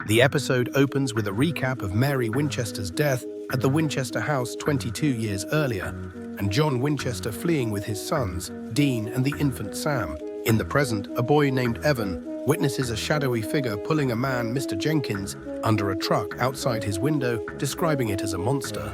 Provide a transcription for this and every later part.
The episode opens with a recap of Mary Winchester's death at the Winchester house 22 years earlier, and John Winchester fleeing with his sons, Dean and the infant Sam. In the present, a boy named Evan witnesses a shadowy figure pulling a man, Mr. Jenkins, under a truck outside his window, describing it as a monster.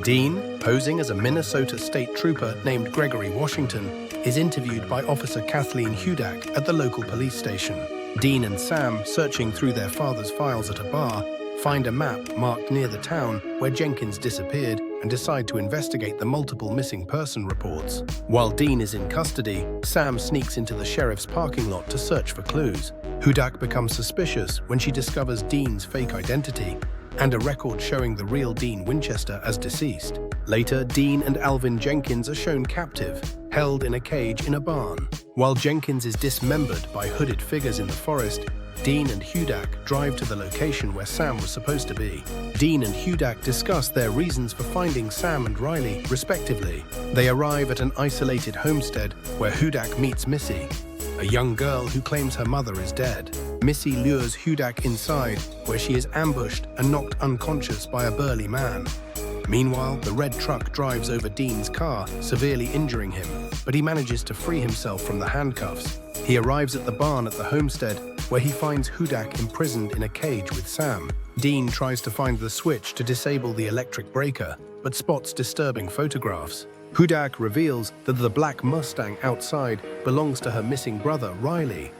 Dean, posing as a Minnesota state trooper named Gregory Washington, is interviewed by Officer Kathleen Hudak at the local police station. Dean and Sam, searching through their father's files at a bar, find a map marked near the town where Jenkins disappeared and decide to investigate the multiple missing person reports. While Dean is in custody, Sam sneaks into the sheriff's parking lot to search for clues. Hudak becomes suspicious when she discovers Dean's fake identity and a record showing the real Dean Winchester as deceased. Later, Dean and Alvin Jenkins are shown captive, held in a cage in a barn. While Jenkins is dismembered by hooded figures in the forest, Dean and Hudak drive to the location where Sam was supposed to be. Dean and Hudak discuss their reasons for finding Sam and Riley, respectively. They arrive at an isolated homestead where Hudak meets Missy, a young girl who claims her mother is dead. Missy lures Hudak inside, where she is ambushed and knocked unconscious by a burly man. Meanwhile, the red truck drives over Dean's car, severely injuring him, but he manages to free himself from the handcuffs. He arrives at the barn at the homestead, where he finds Hudak imprisoned in a cage with Sam. Dean tries to find the switch to disable the electric breaker, but spots disturbing photographs. Hudak reveals that the black Mustang outside belongs to her missing brother, Riley,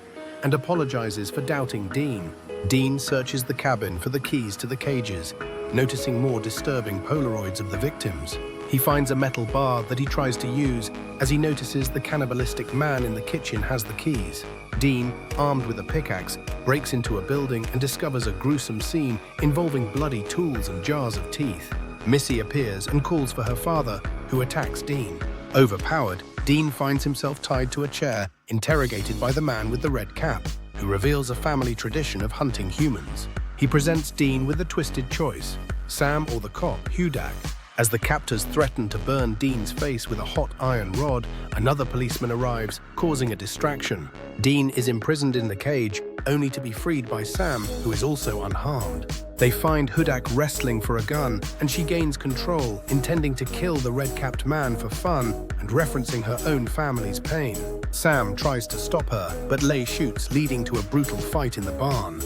and apologizes for doubting Dean. Dean searches the cabin for the keys to the cages, noticing more disturbing Polaroids of the victims. He finds a metal bar that he tries to use as he notices the cannibalistic man in the kitchen has the keys. Dean, armed with a pickaxe, breaks into a building and discovers a gruesome scene involving bloody tools and jars of teeth. Missy appears and calls for her father, who attacks Dean. Overpowered, Dean finds himself tied to a chair, interrogated by the man with the red cap, who reveals a family tradition of hunting humans. He presents Dean with a twisted choice: Sam or the cop, Hudak. As the captors threaten to burn Dean's face with a hot iron rod, another policeman arrives, causing a distraction. Dean is imprisoned in the cage, only to be freed by Sam, who is also unharmed. They find Hudak wrestling for a gun, and she gains control, intending to kill the red-capped man for fun and referencing her own family's pain. Sam tries to stop her, but Leigh shoots, leading to a brutal fight in the barn.